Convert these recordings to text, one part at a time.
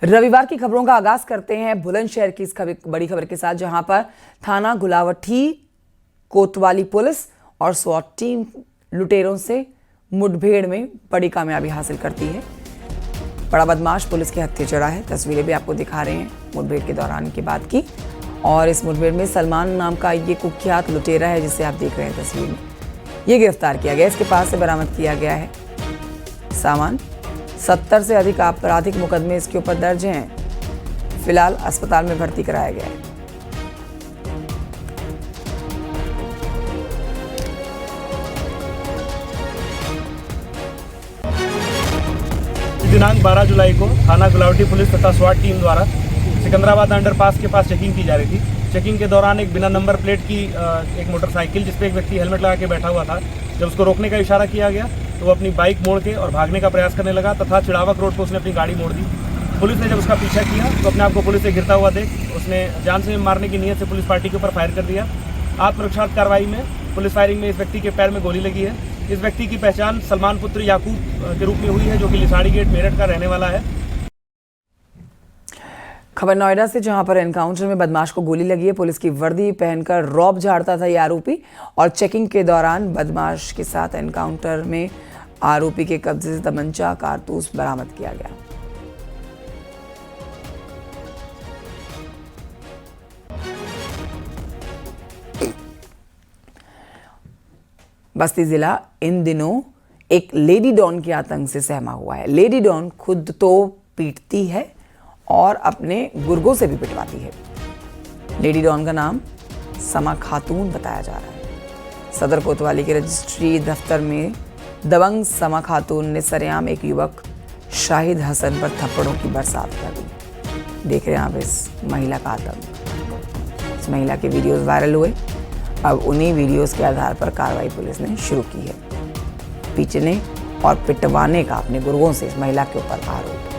रविवार की खबरों का आगाज करते हैं बुलंदशहर की इस बड़ी खबर के साथ, जहां पर थाना गुलावठी कोतवाली पुलिस और स्वॉट टीम लुटेरों से मुठभेड़ में बड़ी कामयाबी हासिल करती है। बड़ा बदमाश पुलिस के हत्थे चढ़ा है। तस्वीरें भी आपको दिखा रहे हैं मुठभेड़ के दौरान की बात की। और इस मुठभेड़ में सलमान नाम का ये कुख्यात लुटेरा है, जिसे आप देख रहे हैं तस्वीर में, ये गिरफ्तार किया गया। इसके पास से बरामद किया गया है सामान। 70 से अधिक आपराधिक मुकदमे इसके ऊपर दर्ज हैं। फिलहाल अस्पताल में भर्ती कराया गया है। दिनांक 12 जुलाई को थाना गुलावटी पुलिस तथा स्वाट टीम द्वारा सिकंदराबाद अंडरपास के पास चेकिंग की जा रही थी। चेकिंग के दौरान एक बिना नंबर प्लेट की एक मोटरसाइकिल, जिस पे एक व्यक्ति हेलमेट लगा के बैठा हुआ था, जब उसको रोकने का इशारा किया गया तो वो अपनी बाइक मोड़ के और भागने का प्रयास करने लगा तथा चिड़ावक रोड पर उसने अपनी गाड़ी मोड़ दी। पुलिस ने जब उसका पीछा किया तो अपने आप को पुलिस से गिरता हुआ देख उसने जान से मारने की नीयत से पुलिस पार्टी के ऊपर फायर कर दिया। आत्मरक्षा कार्रवाई में पुलिस फायरिंग में इस व्यक्ति के पैर में गोली लगी है। इस व्यक्ति की पहचान सलमान पुत्र याकूब के रूप में हुई है, जो कि लिसाड़ी गेट मेरठ का रहने वाला है। खबर नोएडा से, जहां पर एनकाउंटर में बदमाश को गोली लगी है। पुलिस की वर्दी पहनकर रौब झाड़ता था ये आरोपी, और चेकिंग के दौरान बदमाश के साथ एनकाउंटर में आरोपी के कब्जे से तमंचा कारतूस बरामद किया गया। बस्ती जिला इन दिनों एक लेडी डॉन के आतंक से सहमा हुआ है। लेडी डॉन खुद तो पीटती है और अपने गुर्गों से भी पिटवाती है। लेडी डॉन का नाम समा खातून बताया जा रहा है। सदर कोतवाली के रजिस्ट्री दफ्तर में दबंग समा खातून ने सरेआम एक युवक शाहिद हसन पर थप्पड़ों की बरसात कर दी। देख रहे हैं आप इस महिला का आतंक। इस महिला के वीडियोस वायरल हुए। अब उन्हीं वीडियोस के आधार पर कार्रवाई पुलिस ने शुरू की है। पीटने और पिटवाने का अपने गुर्गों से इस महिला के ऊपर आरोप।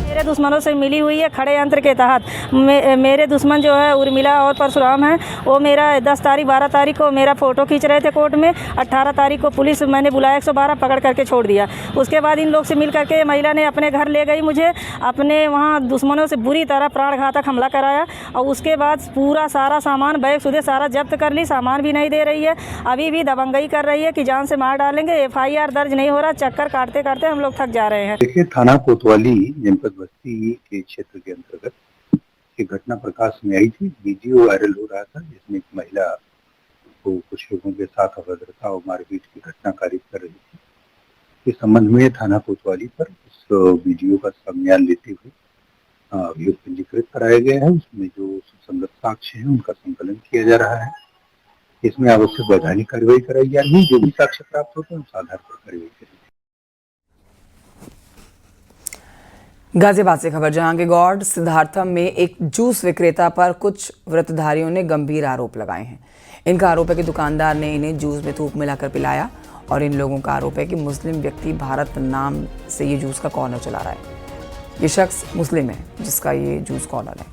मेरे दुश्मनों से मिली हुई है खड़े यंत्र के तहत। मेरे दुश्मन जो है उर्मिला और परशुराम है, वो मेरा 10 तारीख 12 तारीख को मेरा फ़ोटो खींच रहे थे कोर्ट में। 18 तारीख को पुलिस मैंने बुलाया, 112 पकड़ करके छोड़ दिया। उसके बाद इन लोग से मिल करके महिला ने अपने घर ले गई मुझे। अपने वहाँ दुश्मनों से बुरी तरह प्राणघातक हमला कराया, और उसके बाद पूरा सारा सामान बैग सुधे सारा जब्त कर ली। सामान भी नहीं दे रही है, अभी भी दबंगई कर रही है कि जान से मार डालेंगे। FIR दर्ज नहीं हो रहा। चक्कर काटते काटते हम लोग थक जा रहे हैं। देखिए, थाना कोतवाली जनपद बस्ती के क्षेत्र के अंतर्गत एक घटना प्रकाश में आई थी। वीडियो वायरल हो रहा था, जिसमें एक महिला को कुछ लोगों के साथ अभद्रता और मारपीट की घटना कारित कर रही थी। इस संबंध में थाना कोतवाली पर उस वीडियो का संज्ञान लेते हुए अभियोग पंजीकृत कराया गया है। उसमें जो सुसंगत साक्ष्य है उनका संकलन किया जा रहा है। इसमें आवश्यक वैधानिक कार्रवाई कराई जा रही है। जो भी साक्ष्य प्राप्त होते हैं उस आधार पर कार्रवाई करेगी। गाजियाबाद से खबर, जहां के गॉड सिद्धार्थम में एक जूस विक्रेता पर कुछ व्रतधारियों ने गंभीर आरोप लगाए हैं। इनका आरोप है कि दुकानदार ने इन्हें जूस में थूक मिलाकर पिलाया, और इन लोगों का आरोप है कि मुस्लिम व्यक्ति भारत नाम से ये जूस का कॉर्नर चला रहा है। ये शख्स मुस्लिम है जिसका ये जूस कॉर्नर है।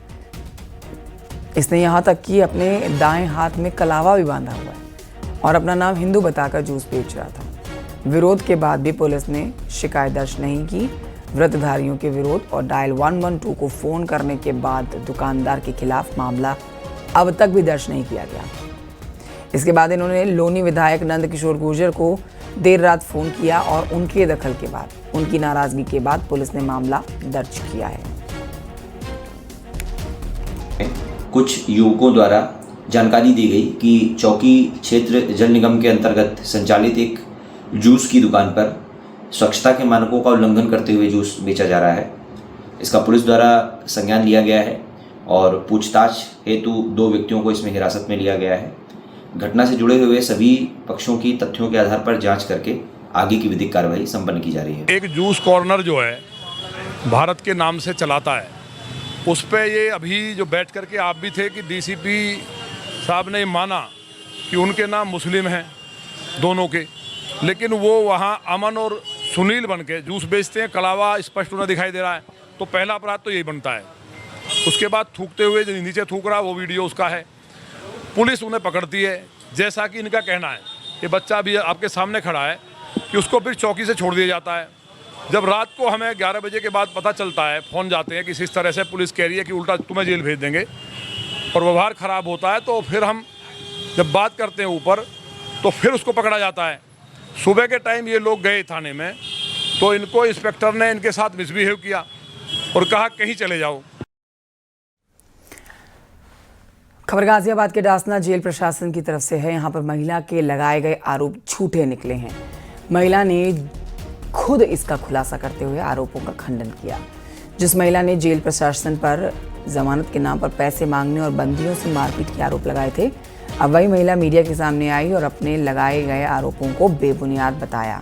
इसने यहाँ तक कि अपने दाएं हाथ में कलावा भी बांधा हुआ है और अपना नाम हिंदू बताकर जूस बेच रहा था। विरोध के बाद भी पुलिस ने शिकायत दर्ज नहीं की। व्रतधारियों के विरोध और डायल 112 को फोन करने के बाद दुकानदार के खिलाफ मामला अब तक भी दर्ज नहीं किया गया। इसके बाद इन्होंने लोनी विधायक नंद किशोर गुर्जर को देर रात फोन किया, और उनके दखल के बाद, उनकी नाराजगी के बाद पुलिस ने मामला दर्ज किया है। कुछ युवकों द्वारा जानकारी दी गई कि चौकी क्षेत्र जल निगम के अंतर्गत संचालित एक जूस की दुकान पर स्वच्छता के मानकों का उल्लंघन करते हुए जूस बेचा जा रहा है। इसका पुलिस द्वारा संज्ञान लिया गया है और पूछताछ हेतु 2 व्यक्तियों को इसमें हिरासत में लिया गया है। घटना से जुड़े हुए सभी पक्षों की तथ्यों के आधार पर जांच करके आगे की विधिक कार्रवाई संपन्न की जा रही है। एक जूस कॉर्नर जो है भारत के नाम से चलाता है, उस पर ये अभी जो बैठ करके आप भी थे कि DCP साहब ने माना कि उनके नाम मुस्लिम हैं दोनों के, लेकिन वो वहाँ अमन और सुनील बन के जूस बेचते हैं। कलावा स्पष्ट उन्हें दिखाई दे रहा है, तो पहला अपराध तो यही बनता है। उसके बाद थूकते हुए जो नीचे थूक रहा वो वीडियो उसका है। पुलिस उन्हें पकड़ती है, जैसा कि इनका कहना है। ये बच्चा भी आपके सामने खड़ा है, कि उसको फिर चौकी से छोड़ दिया जाता है। जब रात को हमें 11 बजे के बाद पता चलता है, फ़ोन जाते हैं कि इस तरह से पुलिस कह रही है कि उल्टा तुम्हें जेल भेज देंगे और व्यवहार ख़राब होता है, तो फिर हम जब बात करते हैं ऊपर तो फिर उसको पकड़ा जाता है। सुबह के टाइम ये लोग गए थाने में तो इनको इंस्पेक्टर ने इनके साथ मिसबिहेव किया और कहा कहीं चले जाओ। खबर गाजियाबाद के डासना जेल प्रशासन की तरफ से है। यहाँ पर महिला के लगाए गए आरोप झूठे निकले हैं। महिला ने खुद इसका खुलासा करते हुए आरोपों का खंडन किया। जिस महिला ने जेल प्रशासन पर जमानत के नाम पर पैसे मांगने और बंदियों से मारपीट के आरोप लगाए थे, अब वही महिला मीडिया के सामने आई और अपने लगाए गए आरोपों को बेबुनियाद बताया।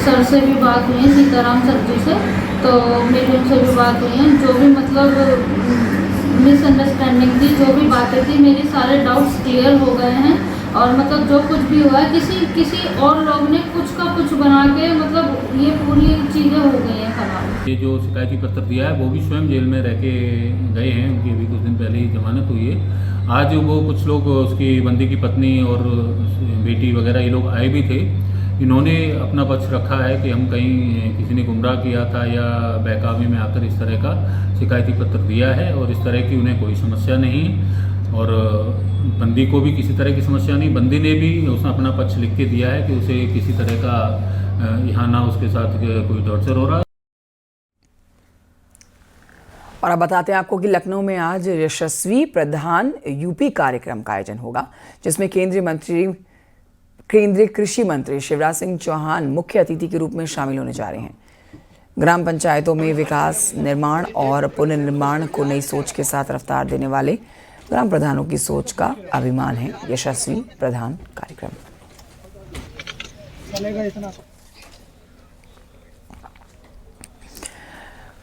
सर से भी बात हुई है, सीताराम सर जी से, तो मेरी उनसे भी बात हुई है। जो भी मतलब मिसअंडरस्टैंडिंग थी, जो भी बातें थी, मेरे सारे डाउट्स क्लियर हो गए हैं। और मतलब जो कुछ भी हुआ है, किसी और लोग ने कुछ का कुछ बना के मतलब ये पूरी चीज़ें हो गई हैं खराब। ये जो शिकायती पत्र दिया है वो भी स्वयं जेल में रह के गए हैं, उनकी अभी कुछ दिन पहले ही जमानत हुई है। आज वो कुछ लोग, उसकी बंदी की पत्नी और बेटी वगैरह, ये लोग आए भी थे। इन्होंने अपना पक्ष रखा है कि हम कहीं किसी ने गुमराह किया था या बहकावे में आकर इस तरह का शिकायती पत्र दिया है, और इस तरह की उन्हें कोई समस्या नहीं, और बंदी को भी किसी तरह की समस्या नहीं। बंदी ने भी उसने अपना पक्ष लिख के दिया है कि उसे किसी तरह का इहाना, उसके साथ कोई टॉर्चर हो रहा है। और अब बताते हैं आपको कि लखनऊ में आज यशस्वी प्रधान यूपी कार्यक्रम का आयोजन होगा, जिसमें केंद्रीय कृषि मंत्री शिवराज सिंह चौहान मुख्य अतिथि के रूप में शामिल होने जा रहे हैं। ग्राम पंचायतों में विकास, निर्माण और पुनर्निर्माण को नई सोच के साथ रफ्तार देने वाले ग्राम प्रधानों की सोच का अभिमान है यशस्वी प्रधान कार्यक्रम।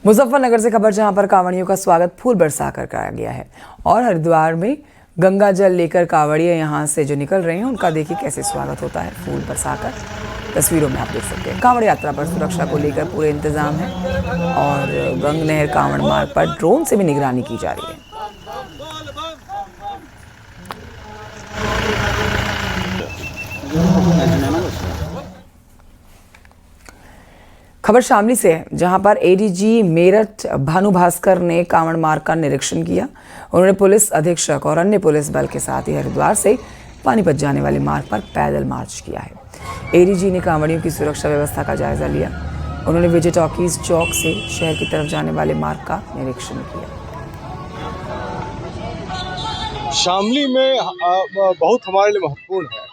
मुजफ्फरनगर से खबर, जहां पर कांवड़ियों का स्वागत फूल बरसा कर कराया गया है और हरिद्वार में गंगा जल लेकर कांवड़िया यहां से जो निकल रहे हैं उनका देखिए कैसे स्वागत होता है फूल बरसाकर। तस्वीरों में आप देख सकते हैं। कांवड़ यात्रा पर सुरक्षा को लेकर पूरे इंतजाम है और गंग नहर कांवड़ मार्ग पर ड्रोन से भी निगरानी की जा रही है। खबर शामली से है, जहां पर एडीजी मेरठ भानु भास्कर ने कांवड़ मार्ग का निरीक्षण किया। उन्होंने पुलिस अधीक्षक और अन्य पुलिस बल के साथ ही हरिद्वार से पानीपत जाने वाले मार्ग पर पैदल मार्च किया है। एडीजी ने कांवड़ियों की सुरक्षा व्यवस्था का जायजा लिया। उन्होंने विजय टॉकीज चौक से शहर की तरफ जाने वाले मार्ग का निरीक्षण किया। शामली में बहुत हमारे लिए महत्वपूर्ण है।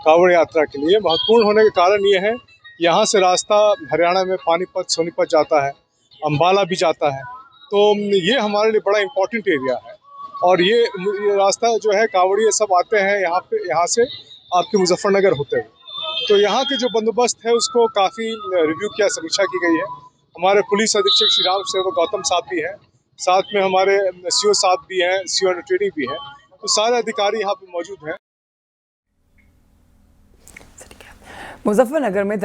कांवड़ यात्रा के लिए महत्वपूर्ण होने का कारण ये है, यहाँ से रास्ता हरियाणा में पानीपत, सोनीपत जाता है, अम्बाला भी जाता है, तो ये हमारे लिए बड़ा इम्पोर्टेंट एरिया है। और ये रास्ता जो है, कांवड़िए सब आते हैं यहाँ से आपके मुजफ्फरनगर होते हुए। तो यहाँ के जो बंदोबस्त है उसको काफ़ी रिव्यू किया, समीक्षा की गई है। हमारे पुलिस अधीक्षक श्री राम सेवक गौतम साहब भी हैं, साथ में हमारे सीओ साहब भी हैं, सीओ ट्रेनिंग भी है, तो सारे अधिकारी यहाँ पे मौजूद हैं। मुजफ्फरनगर में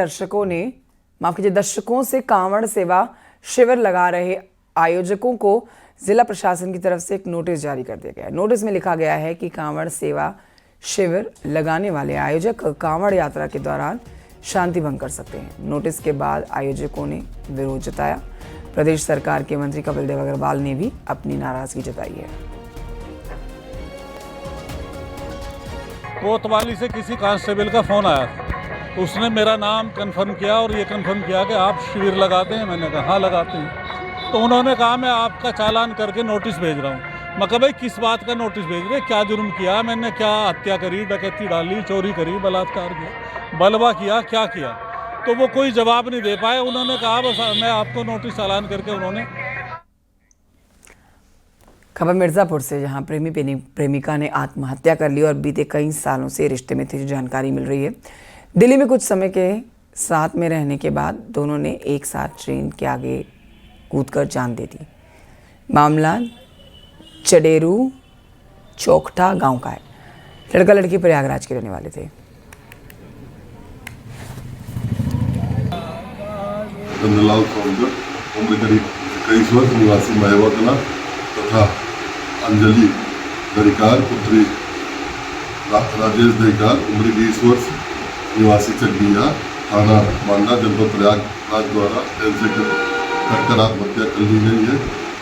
दर्शकों से कांवड़ सेवा शिविर लगा रहे आयोजकों को जिला प्रशासन की तरफ से एक नोटिस जारी कर दिया गया है। नोटिस में लिखा गया है कि कांवड़ सेवा शिविर लगाने वाले आयोजक कांवड़ यात्रा के दौरान शांति भंग कर सकते हैं। नोटिस के बाद आयोजकों ने विरोध जताया। प्रदेश सरकार के मंत्री कपिल देव अग्रवाल ने भी अपनी नाराजगी जताई है। कोतवाली से किसी कांस्टेबल का फोन आया था, उसने मेरा नाम कंफर्म किया और ये कंफर्म किया कि आप शिविर लगाते हैं। मैंने कहा हाँ लगाते हैं। तो उन्होंने कहा मैं आपका चालान करके नोटिस भेज रहा हूँ। मैं कहा भाई किस बात का नोटिस भेज रहे, क्या जुर्म किया मैंने, क्या हत्या करी, डकैती डाली, चोरी करी, बलात्कार किया, बलवा किया, क्या किया? तो वो कोई जवाब नहीं दे पाए। उन्होंने कहा बस मैं आपको नोटिस चालान करके उन्होंने। खबर मिर्जापुर से, जहां प्रेमिका ने आत्महत्या कर ली और बीते कई सालों से रिश्ते में थी, जो जानकारी मिल रही है। दिल्ली में कुछ समय के साथ में रहने के बाद दोनों ने एक साथ ट्रेन के आगे कूदकर जान दे दी। मामला चडेरू चौकठा गांव का है। लड़का लड़की प्रयागराज के रहने वाले थे। नंदलाल सोनकर, उम्र करीब 21 वर्ष, निवासी महेवा कला तथा अंजलि दरिकार पुत्री राजेश दरिकार उम्र 20 वर्ष निवासी चकबिया थाना मांडा जनपद प्रयागराज द्वारा जेल से कटकर आत्महत्या कर ली गई है।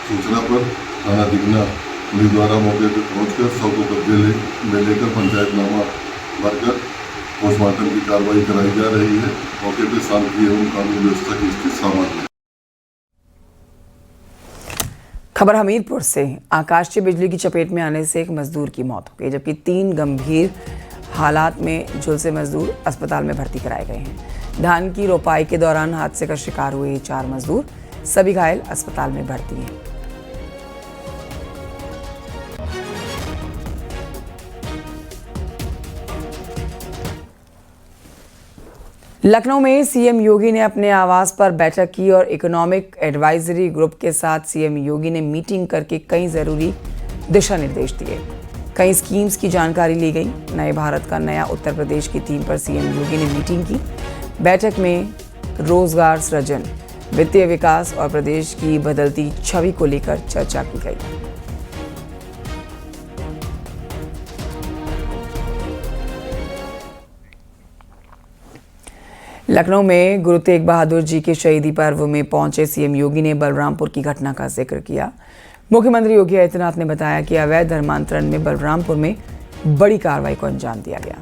सूचना पर थाना दिगना पुलिस द्वारा मौके पर पहुंचकर शव को कब्जे में लेकर पंचायतनामा भरकर पोस्टमार्टम की कार्रवाई कराई जा रही है। मौके पर शांति एवं कानून व्यवस्था की स्थिति सामान्य है। खबर हमीरपुर से। आकाशीय बिजली की चपेट में आने से एक मजदूर की मौत हो गई, जबकि 3 गंभीर हालात में झुलसे मजदूर अस्पताल में भर्ती कराए गए हैं। धान की रोपाई के दौरान हादसे का शिकार हुए 4 मजदूर, सभी घायल अस्पताल में भर्ती हैं। लखनऊ में सीएम योगी ने अपने आवास पर बैठक की और इकोनॉमिक एडवाइजरी ग्रुप के साथ सीएम योगी ने मीटिंग करके कई जरूरी दिशा निर्देश दिए। कई स्कीम्स की जानकारी ली गई। नए भारत का नया उत्तर प्रदेश की थीम पर सीएम योगी ने मीटिंग की। बैठक में रोजगार सृजन, वित्तीय विकास और प्रदेश की बदलती छवि को लेकर चर्चा की गई। लखनऊ में गुरु तेग बहादुर जी के शहीदी पर्व में पहुंचे सीएम योगी ने बलरामपुर की घटना का जिक्र किया। मुख्यमंत्री योगी आदित्यनाथ ने बताया कि अवैध धर्मांतरण में बलरामपुर में बड़ी कार्रवाई को अंजाम दिया गया।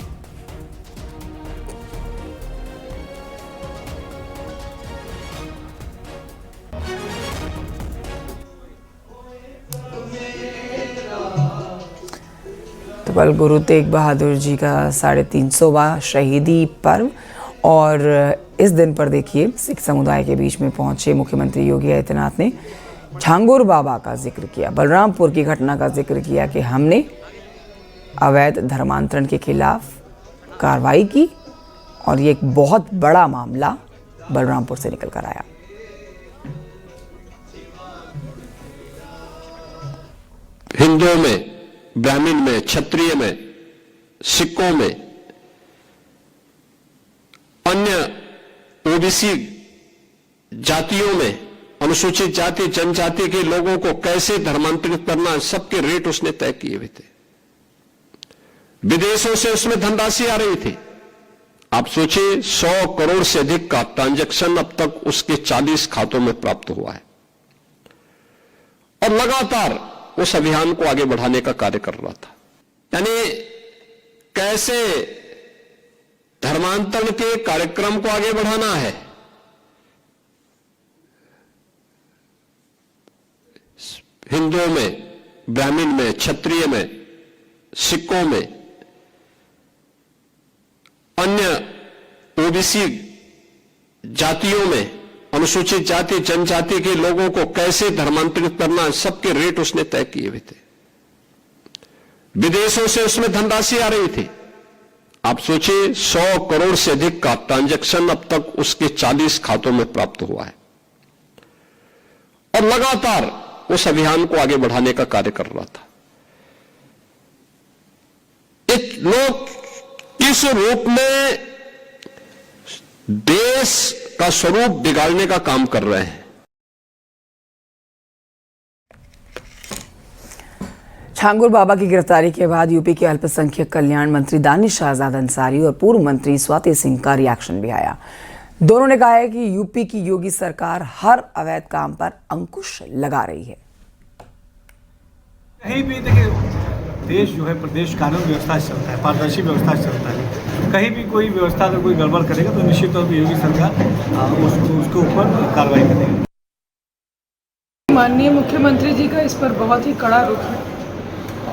तो कल गुरु तेग बहादुर जी का 350वां शहीदी पर्व और इस दिन पर देखिए सिख समुदाय के बीच में पहुंचे मुख्यमंत्री योगी आदित्यनाथ ने छांगुर बाबा का जिक्र किया। बलरामपुर की घटना का जिक्र किया कि हमने अवैध धर्मांतरण के खिलाफ कार्रवाई की और ये एक बहुत बड़ा मामला बलरामपुर से निकल कर आया। हिंदुओं में, ब्राह्मण में, क्षत्रिय में, सिखों में, अन्य ओबीसी जातियों में, अनुसूचित जाति जनजाति के लोगों को कैसे धर्मांतरित करना, सबके रेट उसने तय किए हुए थे। विदेशों से उसमें धनराशि आ रही थी। आप सोचिए 100 करोड़ से अधिक का ट्रांजैक्शन अब तक उसके 40 खातों में प्राप्त हुआ है और लगातार उस अभियान को आगे बढ़ाने का कार्य कर रहा था। यानी कैसे धर्मांतरण के कार्यक्रम को आगे बढ़ाना है, हिंदुओं में, ब्राह्मण में, क्षत्रिय में, सिखों में, अन्य ओबीसी जातियों में, अनुसूचित जाति जनजाति के लोगों को कैसे धर्मांतरित करना, सबके रेट उसने तय किए हुए थे। विदेशों से उसमें धनराशि आ रही थी। आप सोचिए 100 करोड़ से अधिक का ट्रांजैक्शन अब तक उसके 40 खातों में प्राप्त हुआ है और लगातार उस अभियान को आगे बढ़ाने का कार्य कर रहा था। एक लोग किस रूप में देश का स्वरूप बिगाड़ने का काम कर रहे हैं। छांगुर बाबा की गिरफ्तारी के बाद यूपी के अल्पसंख्यक कल्याण मंत्री दानिश आजाद अंसारी और पूर्व मंत्री स्वाति सिंह का रिएक्शन भी आया। दोनों ने कहा है कि यूपी की योगी सरकार हर अवैध काम पर अंकुश लगा रही है। कहीं भी देखिए, देश जो है प्रदेश कानून व्यवस्था से चलता है, पारदर्शी व्यवस्था से चलता है। कहीं भी कोई व्यवस्था में कोई गड़बड़ करेगा तो निश्चित तौर पर योगी सरकार उसके ऊपर कार्रवाई करेगी। माननीय मुख्यमंत्री जी का इस पर बहुत ही कड़ा रुख है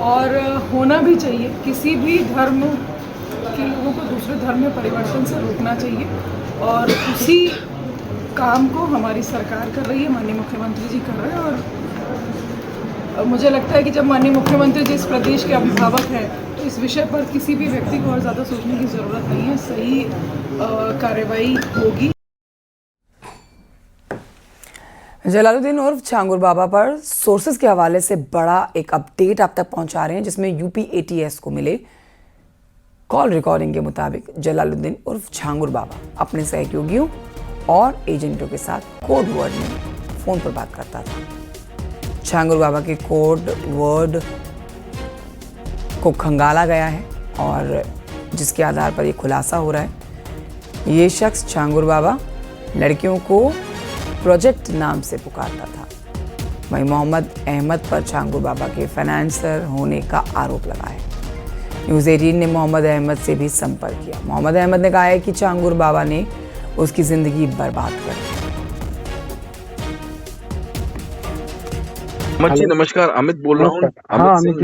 और होना भी चाहिए। किसी भी धर्म के लोगों को दूसरे धर्म में परिवर्तन से रोकना चाहिए और उसी काम को हमारी सरकार कर रही है, माननीय मुख्यमंत्री जी कर रहे हैं। और मुझे लगता है कि जब माननीय मुख्यमंत्री जी इस प्रदेश के अभिभावक हैं तो इस विषय पर किसी भी व्यक्ति को और ज़्यादा सोचने की ज़रूरत नहीं है। सही कार्रवाई होगी। जलालुद्दीन उर्फ छांगुर बाबा पर सोर्सेज के हवाले से बड़ा एक अपडेट आप तक पहुंचा रहे हैं, जिसमें यूपी एटीएस को मिले कॉल रिकॉर्डिंग के मुताबिक जलालुद्दीन उर्फ छांगुर बाबा अपने सहयोगियों और एजेंटों के साथ कोड वर्ड में फ़ोन पर बात करता था। छांगुर बाबा के कोड वर्ड को खंगाला गया है और जिसके आधार पर ये खुलासा हो रहा है। ये शख्स छांगुर बाबा लड़कियों को प्रोजेक्ट नाम से पुकारता था। वहीं मोहम्मद अहमद पर छांगुर बाबा के फाइनेंसर होने का आरोप लगा है। न्यूज़ 18 ने मोहम्मद अहमद से भी संपर्क किया। मोहम्मद अहमद ने कहा है कि छांगुर बाबा ने उसकी ज़िंदगी बर्बाद कर दी। अहमद जी नमस्कार, अमित बोल रहा हूँ। अमित सिंह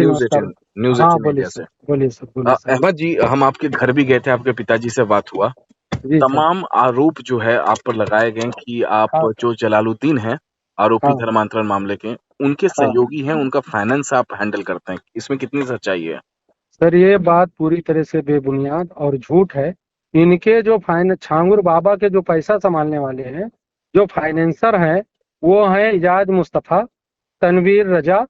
न्यूज़ 18 मीडिया से। बोलिए सर। अहमद जी, हम आपके घर भी गए थे, आपके पिताजी से बात हुआ। तमाम आरोप जो है आप पर लगाए गए कि आप जो जलालुद्दीन हैं आरोपी धर्मांतरण मामले के, उनके सहयोगी हैं, उनका फाइनेंस आप हैंडल करते हैं। इसमें कितनी सच्चाई है? सर ये बात पूरी तरह से बेबुनियाद और झूठ है। इनके जो छांगुर बाबा के जो पैसा संभालने वाले हैं, जो फाइनेंसर हैं, वो हैं इजाज मुस्तफ़ा, तनवीर रजा,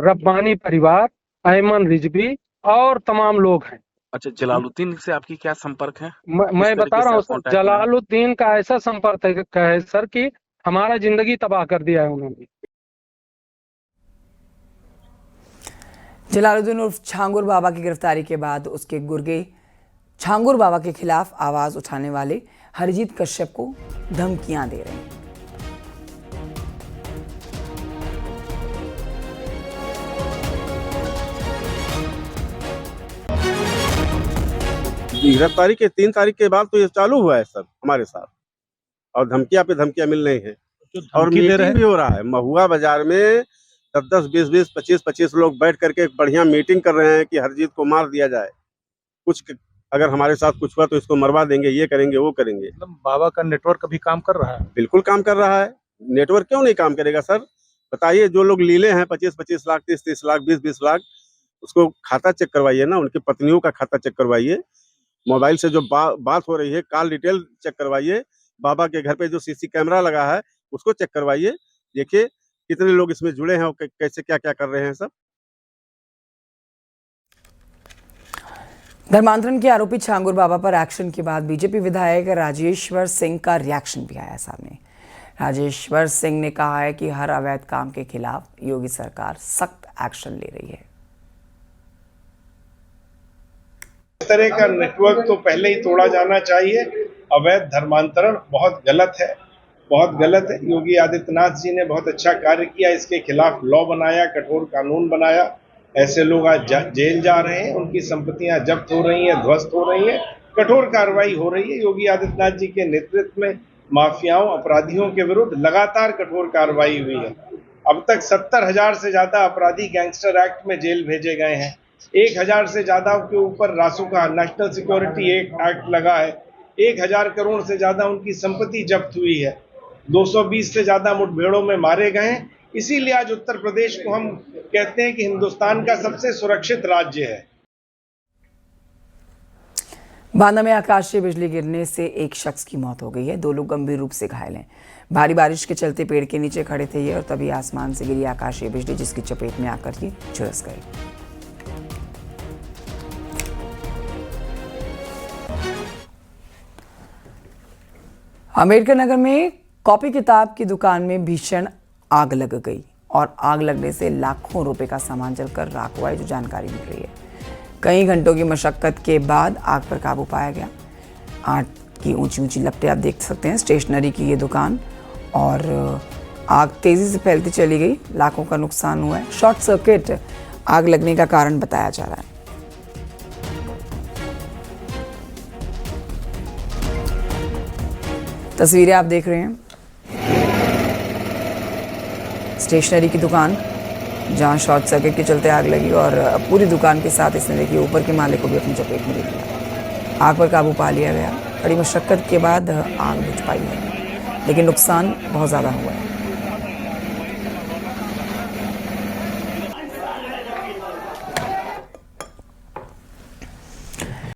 रब्बानी परिवार, अयमन रिजवी और तमाम लोग हैं। अच्छा, जलालुद्दीन से आपकी क्या संपर्क है? मैं बता रहा हूँ सर, जलालुद्दीन का ऐसा संपर्क है सर कि हमारा जिंदगी तबाह कर दिया है उन्होंने। जलालुद्दीन उर्फ छांगुर बाबा की गिरफ्तारी के बाद उसके गुर्गे छांगुर बाबा के खिलाफ आवाज उठाने वाले हरजीत कश्यप को धमकियां दे रहे हैं। गिरफ्तारी के 3 तारीख के बाद तो ये चालू हुआ है सर हमारे साथ, और धमकियां पे धमकियां मिल रही हैं और मीटिंग भी हो रहा है। महुआ बाजार में 10-10, 20-20, 25-25 लोग बैठ करके एक बढ़िया मीटिंग कर रहे हैं कि हरजीत को मार दिया जाए। कुछ अगर हमारे साथ कुछ हुआ तो इसको मरवा देंगे, ये करेंगे, वो करेंगे। बाबा का नेटवर्क अभी काम कर रहा है? बिल्कुल काम कर रहा है। नेटवर्क क्यों नहीं काम करेगा सर? बताइए, जो लोग लीले हैं 25-25 लाख, 30-30 लाख, 20-20 लाख, उसको खाता चेक करवाइए ना, उनकी पत्नियों का खाता चेक करवाइए। मोबाइल से जो बात हो रही है, कॉल डिटेल चेक करवाइए। बाबा के घर पे जो सीसी कैमरा लगा है उसको चेक करवाइए। देखिए कितने लोग इसमें जुड़े हैं और कैसे क्या क्या कर रहे हैं सब। धर्मांतरण के आरोपी छांगुर बाबा पर एक्शन के बाद बीजेपी विधायक राजेश्वर सिंह का रिएक्शन भी आया सामने। राजेश्वर सिंह ने कहा है कि हर अवैध काम के खिलाफ योगी सरकार सख्त एक्शन ले रही है। इस तरह का नेटवर्क तो पहले ही तोड़ा जाना चाहिए। अवैध धर्मांतरण बहुत गलत है, बहुत गलत है। योगी आदित्यनाथ जी ने बहुत अच्छा कार्य किया, इसके खिलाफ लॉ बनाया, कठोर कानून बनाया। ऐसे लोग आज जेल जा रहे हैं, उनकी संपत्तियां जब्त हो रही हैं, ध्वस्त हो रही हैं, कठोर कार्रवाई हो रही है। योगी आदित्यनाथ जी के नेतृत्व में माफियाओं, अपराधियों के विरुद्ध लगातार कठोर कार्रवाई हुई है। अब तक 70,000 से ज्यादा अपराधी गैंगस्टर एक्ट में जेल भेजे गए हैं। 1,000 से ज्यादा के ऊपर रासुका, नेशनल सिक्योरिटी एक्ट लगा है। 1,000 करोड़ से ज्यादा उनकी संपत्ति जब्त हुई है। 220 से ज्यादा मुठभेड़ों में मारे गए हैं। इसीलिए आज उत्तर प्रदेश को हम कहते हैं कि हिंदुस्तान का सबसे सुरक्षित राज्य है। बांदा में आकाशीय बिजली गिरने से एक शख्स की मौत हो गई है। 2 लोग गंभीर रूप से घायल हैं। भारी बारिश के चलते पेड़ के नीचे खड़े थे ये और तभी आसमान से गिरी आकाशीय बिजली, जिसकी चपेट में आकर ये झुलस गए। अम्बेडकर नगर में कॉपी किताब की दुकान में भीषण आग लग गई और आग लगने से लाखों रुपए का सामान जलकर राख हुआ है, जो जानकारी मिल रही है। कई घंटों की मशक्कत के बाद आग पर काबू पाया गया। आग की ऊंची ऊंची लपटें आप देख सकते हैं। स्टेशनरी की ये दुकान, और आग तेजी से फैलती चली गई। लाखों का नुकसान हुआ है। शॉर्ट सर्किट आग लगने का कारण बताया जा रहा है। तस्वीरें आप देख रहे हैं स्टेशनरी की दुकान, जहां शॉर्ट सर्किट के चलते आग लगी और पूरी दुकान के साथ इसने देखिए ऊपर के माले को भी अपनी चपेट में ले लिया। आग पर काबू पा लिया गया। बड़ी मशक्कत के बाद आग बुझ पाई है, लेकिन नुकसान बहुत ज़्यादा हुआ है।